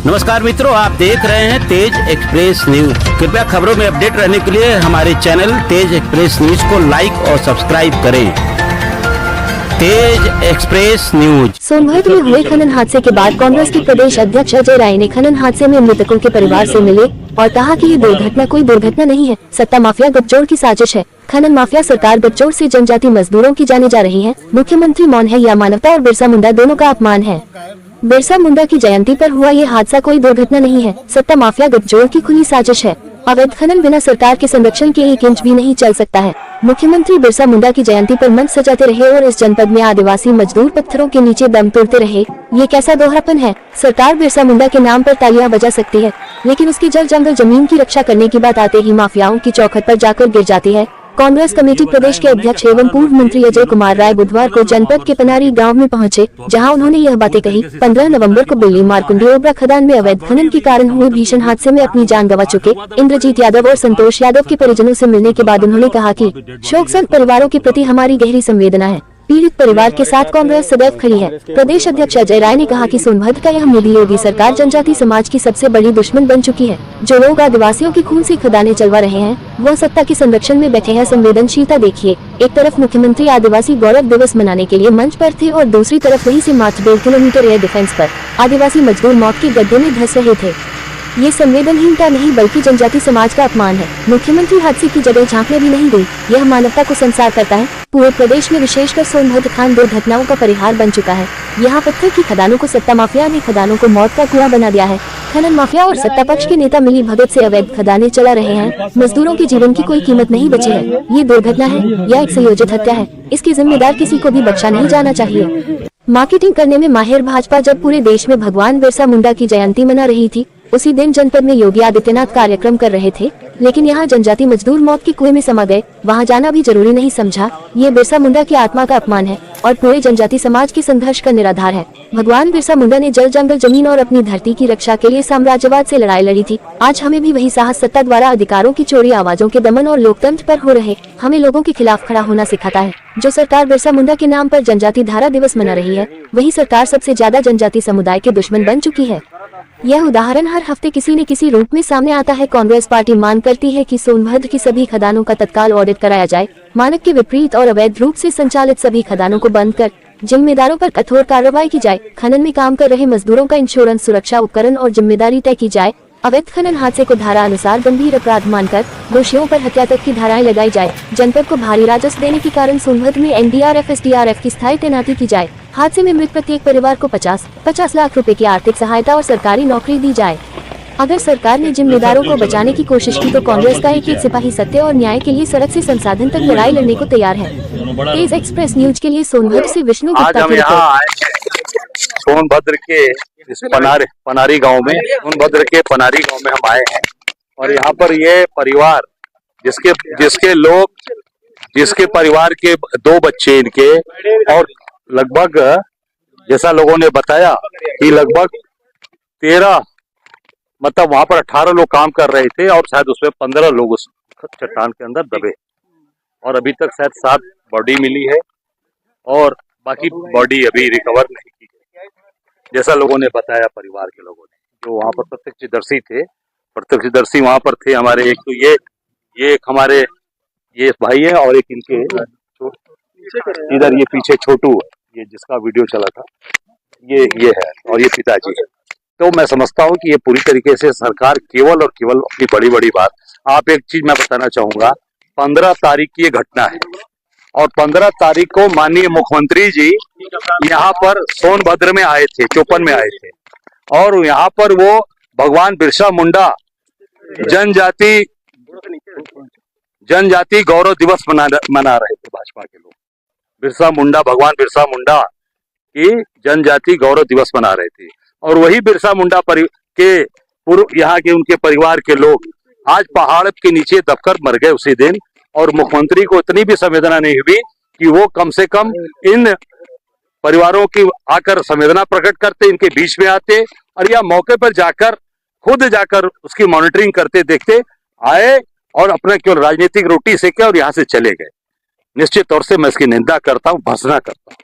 नमस्कार मित्रों, आप देख रहे हैं तेज एक्सप्रेस न्यूज। कृपया खबरों में अपडेट रहने के लिए हमारे चैनल तेज एक्सप्रेस न्यूज को लाइक और सब्सक्राइब करें। तेज एक्सप्रेस न्यूज। सोनभद्र में हुए खनन हादसे के बाद कांग्रेस के प्रदेश अध्यक्ष अजय राय ने खनन हादसे में मृतकों के परिवार से मिले और कहा कि ये दुर्घटना कोई दुर्घटना नहीं है, सत्ता माफिया गठजोड़ की साजिश है। खनन माफिया सरकार गठजोड़ से जनजाति मजदूरों की जाने जा रही है। मुख्यमंत्री मौन है या मानवता और बिरसा मुंडा दोनों का अपमान है। बिरसा मुंडा की जयंती पर हुआ ये हादसा कोई दुर्घटना नहीं है, सत्ता माफिया गठजोड़ की खुली साजिश है। अवैध खनन बिना सरकार के संरक्षण के 1 इंच भी नहीं चल सकता है। मुख्यमंत्री बिरसा मुंडा की जयंती पर मंच सजाते रहे और इस जनपद में आदिवासी मजदूर पत्थरों के नीचे दम तोड़ते रहे। ये कैसा दोहरापन है। सरकार बिरसा मुंडा के नाम पर तालियां बजा सकती है, लेकिन उसकी जल जंगल जमीन की रक्षा करने की बात आते ही माफियाओं की चौखट पर जाकर गिर जाती है। कांग्रेस कमेटी प्रदेश के अध्यक्ष एवं पूर्व मंत्री अजय कुमार राय बुधवार को जनपद के पनारी गांव में पहुंचे, जहां उन्होंने यह बातें कही। 15 नवंबर को बिल्ली मारकुंडी ओबरा खदान में अवैध खनन के कारण हुए भीषण हादसे में अपनी जान गंवा चुके इंद्रजीत यादव और संतोष यादव के परिजनों से मिलने के बाद उन्होंने कहा कि शोकसंत परिवारों के प्रति हमारी गहरी संवेदना है। पीड़ित परिवार के साथ कांग्रेस सदैव खड़ी है। प्रदेश अध्यक्ष अजय राय ने कहा कि सोनभद्र का यह मोदी योगी सरकार जनजाति समाज की सबसे बड़ी दुश्मन बन चुकी है। जो लोग आदिवासियों की खून से खदानें चलवा रहे हैं, वह सत्ता के संरक्षण में बैठे हैं। संवेदनशीलता देखिए, एक तरफ मुख्यमंत्री आदिवासी गौरव दिवस मनाने के लिए मंच पर थे और दूसरी तरफ वहीं से मात्र 1.5 किलोमीटर एयर डिफेंस पर आदिवासी मजदूर मौत के गड्ढे में धंस रहे थे। ये संवेदनहीनता नहीं बल्कि जनजाति समाज का अपमान है। मुख्यमंत्री हादसे की जगह झांकने भी नहीं गई। यह मानवता को संसार करता है। पूरे प्रदेश में विशेषकर सोनभद्र खान दुर्घटनाओं का परिहार बन चुका है। यहाँ पत्थर की खदानों को सत्ता माफिया ने खदानों को मौत का कुआं बना दिया है। खनन माफिया और सत्ता पक्ष के नेता मिली भगत से अवैध खदानें चला रहे हैं। मजदूरों के जीवन की कोई कीमत नहीं बची है। ये दुर्घटना है या एक संयोजित हत्या है, इसकी जिम्मेदार किसी को भी बख्शा नहीं जाना चाहिए। मार्केटिंग करने में माहिर भाजपा जब पूरे देश में भगवान बिरसा मुंडा की जयंती मना रही थी, उसी दिन जनपद में योगी आदित्यनाथ कार्यक्रम कर रहे थे, लेकिन यहाँ जनजाति मजदूर मौत के कुएं में समा गए। वहाँ जाना भी जरूरी नहीं समझा। ये बिरसा मुंडा की आत्मा का अपमान है और पूरे जनजाति समाज के संघर्ष का निराधार है। भगवान बिरसा मुंडा ने जल जंगल जमीन और अपनी धरती की रक्षा के लिए साम्राज्यवाद से लड़ाई लड़ी थी। आज हमें भी वही साहस सत्ता द्वारा अधिकारों की चोरी, आवाजों के दमन और लोकतंत्र पर हो रहे हमें लोगों के खिलाफ खड़ा होना सिखाता है। जो सरकार बिरसा मुंडा के नाम पर जनजाति धारा दिवस मना रही है, वही सरकार सबसे ज्यादा जनजाति समुदाय के दुश्मन बन चुकी है। यह उदाहरण हर हफ्ते किसी न किसी रूप में सामने आता है। कांग्रेस पार्टी मांग करती है कि सोनभद्र की सभी खदानों का तत्काल ऑडिट कराया जाए। मानक के विपरीत और अवैध रूप से संचालित सभी खदानों को बंद कर जिम्मेदारों पर कठोर कार्रवाई की जाए। खनन में काम कर रहे मजदूरों का इंश्योरेंस, सुरक्षा उपकरण और जिम्मेदारी तय की जाए। अवैध खनन हादसे को धारा अनुसार गंभीर अपराध मानकर दोषियों पर हत्या तक की धाराएं लगाई जाए। जनपद को भारी राजस्व देने के कारण सोनभद्र में एनडीआरएफ, एसडीआरएफ की स्थायी तैनाती की जाए। हादसे में मृत प्रत्येक परिवार को 50 लाख रुपए की आर्थिक सहायता और सरकारी नौकरी दी जाए। अगर सरकार ने जिम्मेदारों को बचाने की कोशिश की तो कांग्रेस का एक सिपाही सत्य और न्याय के लिए सड़क से संसाधन तक लड़ाई लड़ने को तैयार है। तेज एक्सप्रेस न्यूज के लिए सोनभद्र से विष्णु गुप्ता की रिपोर्ट। सोनभद्र के पनारी गांव में हम आए हैं और यहाँ पर ये परिवार जिसके परिवार के 2 बच्चे इनके, और लगभग जैसा लोगों ने बताया कि लगभग 13 मतलब वहां पर 18 लोग काम कर रहे थे और शायद उसमें 15 लोग उस चट्टान के अंदर दबे और अभी तक शायद 7 बॉडी मिली है और बाकी बॉडी अभी रिकवर नहीं की गई, जैसा लोगों ने बताया परिवार के लोगों ने, जो वहां पर प्रत्यक्षदर्शी थे। प्रत्यक्षदर्शी वहां पर थे हमारे, एक तो ये एक हमारे ये भाई है और एक इनके इधर ये पीछे छोटू है, ये जिसका वीडियो चला था, ये है और ये पिताजी है। तो मैं समझता हूँ कि ये पूरी तरीके से सरकार केवल और केवल अपनी बड़ी बात। आप एक चीज मैं बताना चाहूंगा, 15 तारीख की ये घटना है और 15 तारीख को माननीय मुख्यमंत्री जी यहाँ पर सोनभद्र में आए थे, चौपन में आए थे और यहाँ पर वो भगवान बिरसा मुंडा जनजाति गौरव दिवस मना रहे थे। भाजपा के लोग भगवान बिरसा मुंडा की जनजाति गौरव दिवस मना रहे थे और वही बिरसा मुंडा के पूर्व यहाँ के उनके परिवार के लोग आज पहाड़ के नीचे दबकर मर गए उसी दिन। और मुख्यमंत्री को इतनी भी संवेदना नहीं हुई कि वो कम से कम इन परिवारों की आकर संवेदना प्रकट करते, इनके बीच में आते और या मौके पर खुद जाकर उसकी मॉनिटरिंग करते, देखते आए और अपना केवल राजनीतिक रोटी सेके और यहाँ से चले गए। निश्चित तौर से मैं इसकी निंदा करता हूँ, भर्त्सना करता हूँ।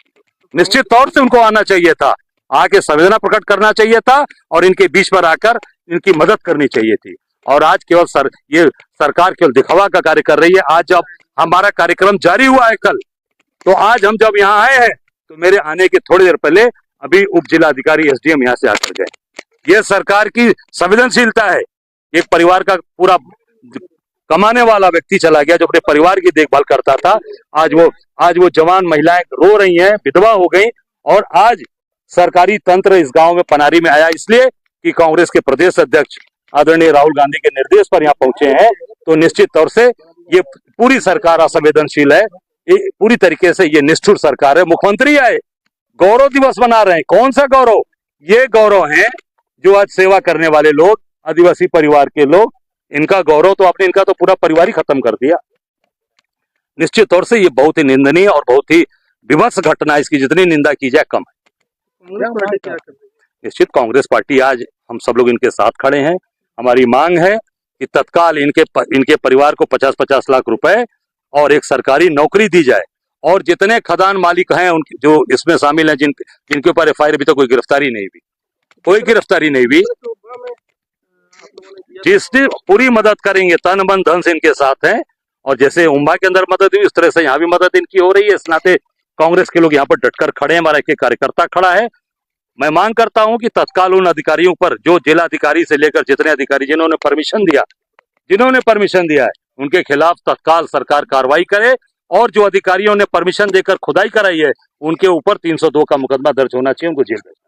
निश्चित तौर से उनको आना चाहिए था। आके संवेदना प्रकट करना चाहिए था और इनके बीच पर आकर इनकी मदद करनी चाहिए थी। और आज केवल ये सरकार केवल दिखावा का कार्य कर रही है। आज जब हमारा कार्यक्रम जारी हुआ है कल, तो आज हम जब यहाँ आए हैं तो मेरे आने के थोड़ी देर पहले अभी उप जिलाधिकारी एसडीएम यहाँ से आकर गए। ये सरकार की संवेदनशीलता है। एक परिवार का पूरा कमाने वाला व्यक्ति चला गया जो अपने परिवार की देखभाल करता था। आज वो जवान महिलाएं रो रही हैं, विधवा हो गई। और आज सरकारी तंत्र इस गांव में पनारी में आया इसलिए कि कांग्रेस के प्रदेश अध्यक्ष आदरणीय राहुल गांधी के निर्देश पर यहाँ पहुंचे हैं। तो निश्चित तौर से ये पूरी सरकार असंवेदनशील है। पूरी तरीके से ये निष्ठुर सरकार है। मुख्यमंत्री आए, गौरव दिवस मना रहे हैं। कौन सा गौरव? ये गौरव है जो आज सेवा करने वाले लोग, आदिवासी परिवार के लोग, इनका गौरव तो आपने इनका तो पूरा परिवार ही खत्म कर दिया। निश्चित तौर से ये बहुत ही निंदनीय और बहुत ही विभत्स घटना है। इसकी जितनी निंदा की जाए कम है। निश्चित कांग्रेस पार्टी आज हम सब लोग इनके साथ खड़े हैं। हमारी मांग है कि तत्काल इनके परिवार को 50-50 लाख रुपए और एक सरकारी नौकरी दी जाए। और जितने खदान मालिक हैं उनके जो इसमें शामिल हैं, जिनके ऊपर एफआईआर अभी तक कोई गिरफ्तारी नहीं हुई, जिसने पूरी मदद करेंगे, तन मन धन से इनके साथ हैं। और जैसे उम्मा के अंदर मदद हुई, इस तरह से यहाँ भी मदद इनकी हो रही है। इस नाते कांग्रेस के लोग यहाँ पर डटकर खड़े हैं। हमारा एक कार्यकर्ता खड़ा है। मैं मांग करता हूं कि तत्काल उन अधिकारियों पर, जो जिला अधिकारी से लेकर जितने अधिकारी जिन्होंने परमिशन दिया है, उनके खिलाफ तत्काल सरकार कार्रवाई करे। और जो अधिकारियों ने परमिशन देकर खुदाई कराई है, उनके ऊपर 302 का मुकदमा दर्ज होना चाहिए, उनको जेल भेजना।